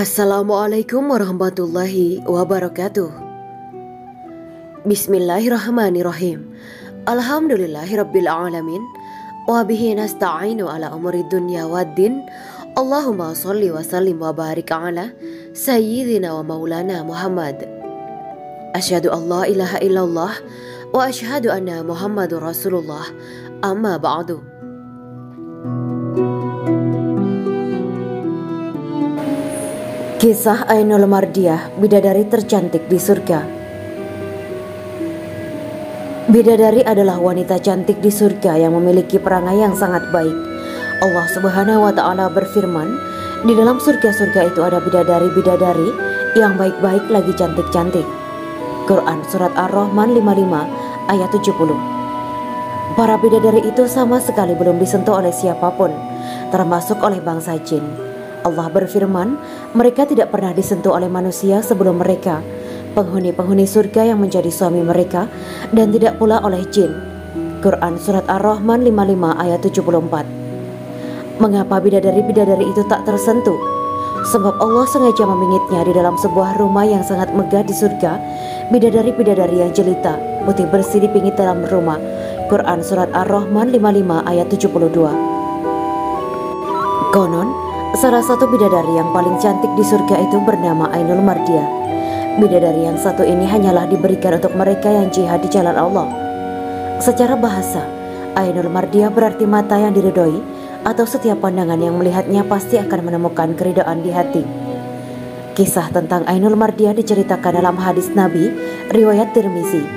Assalamualaikum warahmatullahi wabarakatuh. Bismillahirrahmanirrahim. Alhamdulillahirabbil alamin. Wa bihi nasta'inu ala umuri dunya waddin. Allahumma shalli wa sallim wa barik ala sayyidina wa maulana Muhammad. Asyhadu an la ilaha illallah wa asyhadu anna Muhammadur Rasulullah. Amma ba'du. Kisah Ainul Mardiyah, bidadari tercantik di surga. Bidadari adalah wanita cantik di surga yang memiliki perangai yang sangat baik. Allah Subhanahu wa Ta'ala berfirman, di dalam surga-surga itu ada bidadari-bidadari yang baik-baik lagi cantik-cantik. Quran Surat Ar-Rahman 55 ayat 70. Para bidadari itu sama sekali belum disentuh oleh siapapun, termasuk oleh bangsa jin. Allah berfirman, mereka tidak pernah disentuh oleh manusia sebelum mereka, penghuni-penghuni surga yang menjadi suami mereka, dan tidak pula oleh jin. Quran Surat Ar-Rahman 55 ayat 74. Mengapa bidadari-bidadari itu tak tersentuh? Sebab Allah sengaja membingitnya di dalam sebuah rumah yang sangat megah di surga. Bidadari-bidadari yang jelita, putih bersih dipingit dalam rumah. Quran Surat Ar-Rahman 55 ayat 72. Konon, salah satu bidadari yang paling cantik di surga itu bernama Ainul Mardiyah. Bidadari yang satu ini hanyalah diberikan untuk mereka yang jihad di jalan Allah. Secara bahasa, Ainul Mardiyah berarti mata yang diridhoi, atau setiap pandangan yang melihatnya pasti akan menemukan keridhaan di hati. Kisah tentang Ainul Mardiyah diceritakan dalam hadis Nabi, riwayat Tirmizi.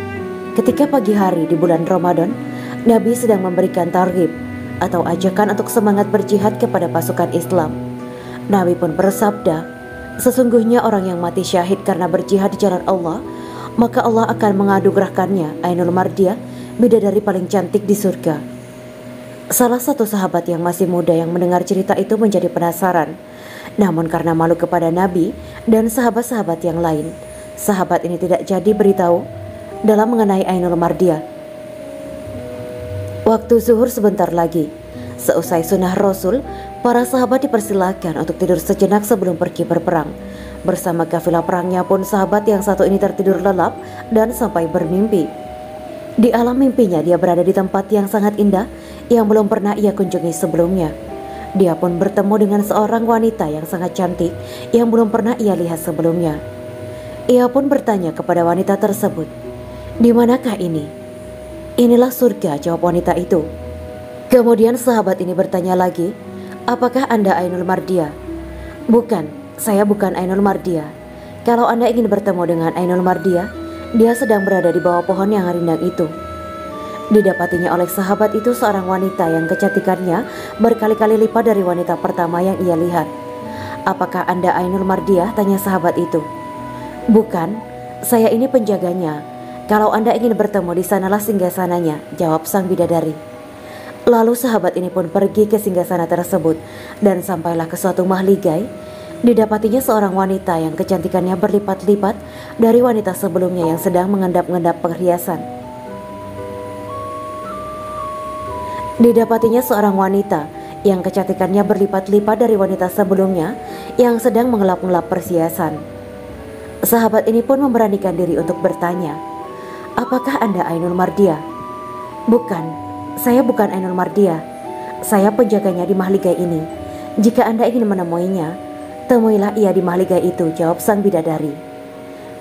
Ketika pagi hari di bulan Ramadan, Nabi sedang memberikan targhib atau ajakan untuk semangat berjihad kepada pasukan Islam. Nabi pun bersabda, sesungguhnya orang yang mati syahid karena berjihad di jalan Allah, maka Allah akan menganugerahkannya Ainul Mardiyah, bidadari paling cantik di surga. Salah satu sahabat yang masih muda yang mendengar cerita itu menjadi penasaran. Namun karena malu kepada Nabi dan sahabat-sahabat yang lain, sahabat ini tidak jadi beritahu dalam mengenai Ainul Mardiyah. Waktu zuhur sebentar lagi, seusai sunnah Rasul, para sahabat dipersilakan untuk tidur sejenak sebelum pergi berperang. Bersama kafilah perangnya pun sahabat yang satu ini tertidur lelap dan sampai bermimpi. Di alam mimpinya dia berada di tempat yang sangat indah yang belum pernah ia kunjungi sebelumnya. Dia pun bertemu dengan seorang wanita yang sangat cantik yang belum pernah ia lihat sebelumnya. Ia pun bertanya kepada wanita tersebut, "Di manakah ini?" "Inilah surga," jawab wanita itu. Kemudian sahabat ini bertanya lagi, "Apakah Anda Ainul Mardiyah?" "Bukan, saya bukan Ainul Mardiyah. Kalau Anda ingin bertemu dengan Ainul Mardiyah, dia sedang berada di bawah pohon yang rindang itu." Didapatinya oleh sahabat itu seorang wanita yang kecantikannya berkali-kali lipat dari wanita pertama yang ia lihat. "Apakah Anda Ainul Mardiyah?" tanya sahabat itu. "Bukan, saya ini penjaganya. Kalau Anda ingin bertemu di sanalah singgasananya," jawab sang bidadari. Lalu sahabat ini pun pergi ke singgasana tersebut dan sampailah ke suatu mahligai. Didapatinya seorang wanita yang kecantikannya berlipat-lipat dari wanita sebelumnya yang sedang mengendap-endap perhiasan. Didapatinya seorang wanita yang kecantikannya berlipat-lipat dari wanita sebelumnya yang sedang mengelap-ngelap perhiasan. Sahabat ini pun memberanikan diri untuk bertanya, "Apakah Anda Ainul Mardiyah?" "Bukan, saya bukan Ainul Mardiyah. Saya penjaganya di mahligai ini. Jika Anda ingin menemuinya, temuilah ia di mahligai itu," jawab sang bidadari.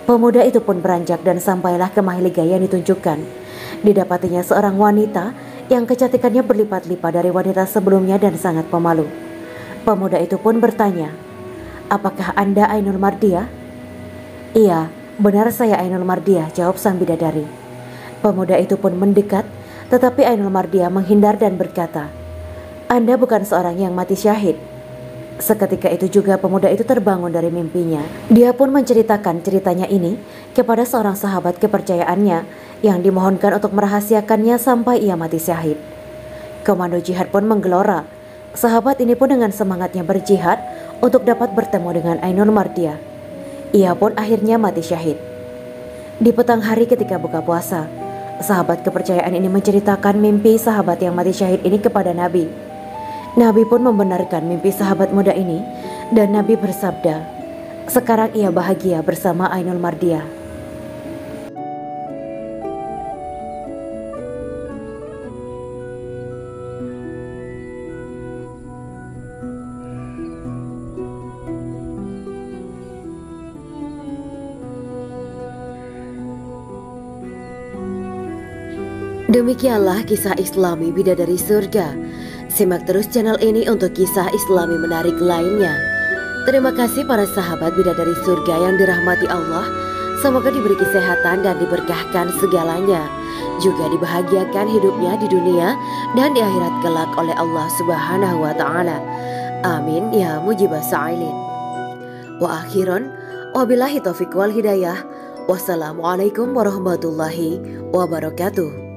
Pemuda itu pun beranjak dan sampailah ke mahligai yang ditunjukkan. Didapatinya seorang wanita yang kecantikannya berlipat-lipat dari wanita sebelumnya dan sangat pemalu. Pemuda itu pun bertanya, "Apakah Anda Ainul Mardiyah?" "Iya, benar saya Ainul Mardiyah," jawab sang bidadari. Pemuda itu pun mendekat, tetapi Ainul Mardiyah menghindar dan berkata, "Anda bukan seorang yang mati syahid." Seketika itu juga pemuda itu terbangun dari mimpinya. Dia pun menceritakan ceritanya ini kepada seorang sahabat kepercayaannya yang dimohonkan untuk merahasiakannya sampai ia mati syahid. Komando jihad pun menggelora. Sahabat ini pun dengan semangatnya berjihad untuk dapat bertemu dengan Ainul Mardiyah. Ia pun akhirnya mati syahid. Di petang hari ketika buka puasa, sahabat kepercayaan ini menceritakan mimpi sahabat yang mati syahid ini kepada Nabi. Nabi pun membenarkan mimpi sahabat muda ini dan Nabi bersabda, Sekarang ia bahagia bersama Ainul Mardiah. Demikianlah kisah Islami Bidadari Surga. Simak terus channel ini untuk kisah Islami menarik lainnya. Terima kasih para sahabat Bidadari Surga yang dirahmati Allah. Semoga diberi kesehatan dan diberkahkan segalanya. Juga dibahagiakan hidupnya di dunia dan di akhirat kelak oleh Allah Subhanahu wa Ta'ala. Amin ya mujibah sa'ilin. Wa akhiran, wabillahi taufiq wal hidayah. Wassalamualaikum warahmatullahi wabarakatuh.